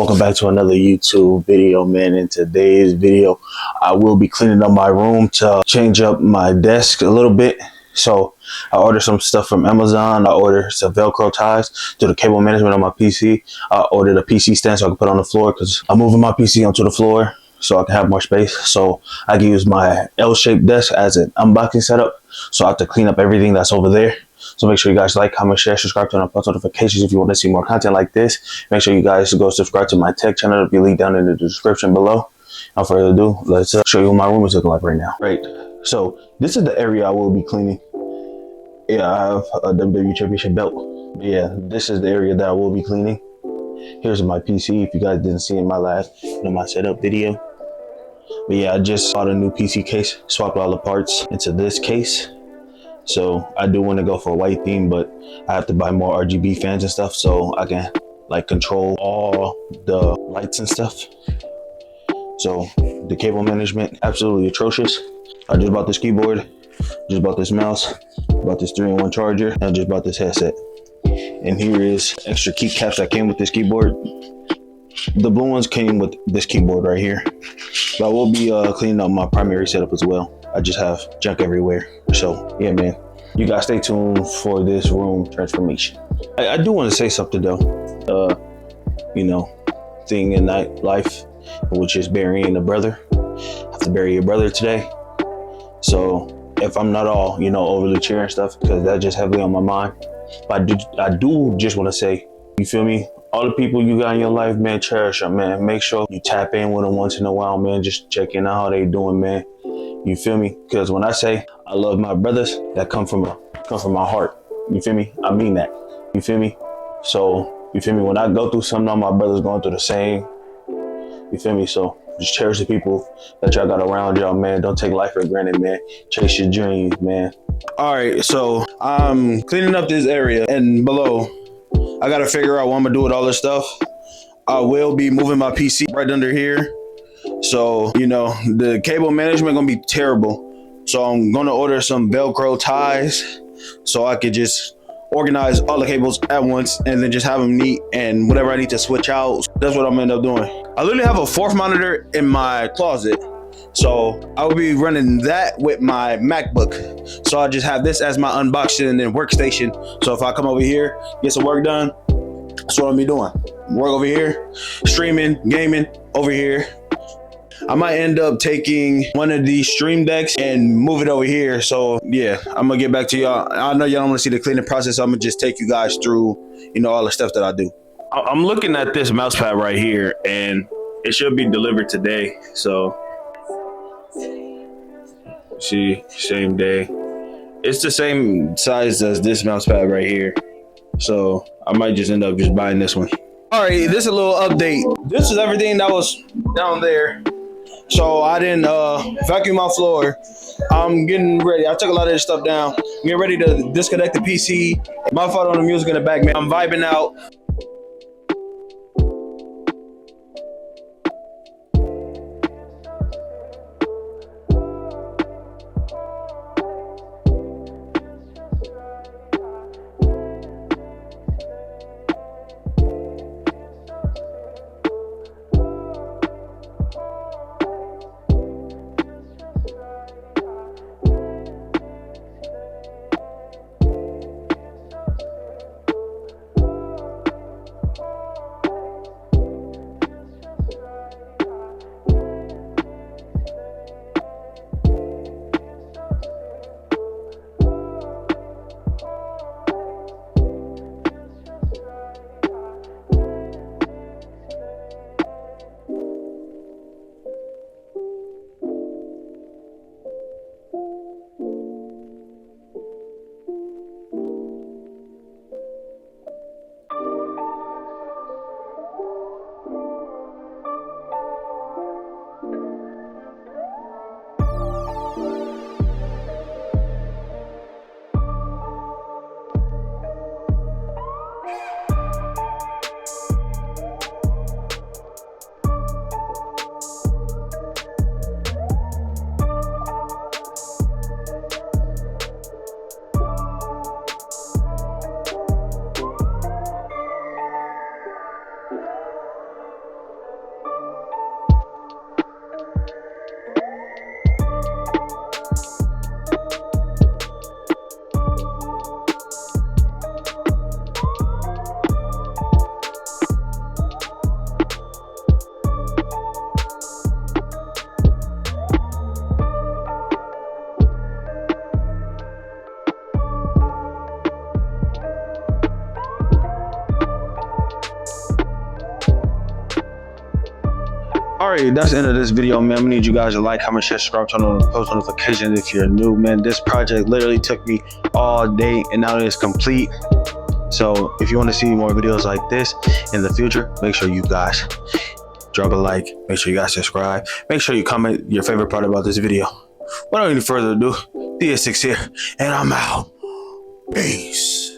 welcome back to another YouTube video, man. In today's video, I will be cleaning up my room to change up my desk a little bit. So I ordered some stuff from Amazon. I ordered some Velcro ties to the cable management on my PC. I ordered a PC stand so I can put it on the floor because I'm moving my PC onto the floor so I can have more space. So I can use my L-shaped desk as an unboxing setup. So I have to clean up everything that's over there. So make sure you guys like, comment, share, subscribe, turn on post notifications if you want to see more content like this. Make sure you guys go subscribe to my tech channel. It'll be linked down in the description below. Without further ado, let's show you what my room is looking like right now. Right, so this is the area I will be cleaning. Yeah, I have a WWE Championship belt. But yeah, this is the area that I will be cleaning. Here's my PC if you guys didn't see in my last my setup video. But yeah, I just bought a new PC case, swapped all the parts into this case. So I do want to go for a white theme, but I have to buy more RGB fans and stuff so I can like control all the lights and stuff. So the cable management, absolutely atrocious. I just bought this keyboard, just bought this mouse, bought this 3-in-1 charger, and I just bought this headset. And here is extra keycaps that came with this keyboard. The blue ones came with this keyboard right here. But I will be cleaning up my primary setup as well. I just have junk everywhere. So yeah, man, you guys stay tuned for this room transformation. I do want to say something though. Thing in life, which is burying a brother. I have to bury a brother today. So if I'm not all, overly cheering stuff, because that's just heavily on my mind. But I do just want to say, you feel me? All the people you got in your life, man, cherish them, man. Make sure you tap in with them once in a while, man. Just checking out how they doing, man. You feel me? Because when I say I love my brothers, that come from my heart. You feel me? I mean that. You feel me? So you feel me? When I go through something, all my brothers going through the same. You feel me? So just cherish the people that y'all got around y'all, man. Don't take life for granted, man. Chase your dreams, man. All right, so I'm cleaning up this area and below. I gotta figure out what I'm gonna do with all this stuff. I will be moving my PC right under here. So, the cable management gonna be terrible. So I'm gonna order some Velcro ties so I could just organize all the cables at once and then just have them neat, and whatever I need to switch out, that's what I'm gonna end up doing. I literally have a fourth monitor in my closet. So I will be running that with my MacBook. So I just have this as my unboxing and workstation. So if I come over here, get some work done, that's what I'll be doing. Work over here, streaming, gaming over here. I might end up taking one of these stream decks and move it over here. So yeah, I'm gonna get back to y'all. I know y'all don't want to see the cleaning process. So I'm gonna just take you guys through, all the stuff that I do. I'm looking at this mouse pad right here, and it should be delivered today. So see, same day. It's the same size as this mouse pad right here. So I might just end up just buying this one. All right, this is a little update. This is everything that was down there. So I didn't vacuum my floor. I'm getting ready. I took a lot of this stuff down. I'm getting ready to disconnect the PC. My fault on the music in the back, man. I'm vibing out. Alright, that's the end of this video, man. I need you guys to like, comment, share, subscribe, turn on the post notifications if you're new, man. This project literally took me all day and now it's complete. So if you want to see more videos like this in the future, make sure you guys drop a like, make sure you guys subscribe, make sure you comment your favorite part about this video. Without any further ado, DS6 here, and I'm out. Peace.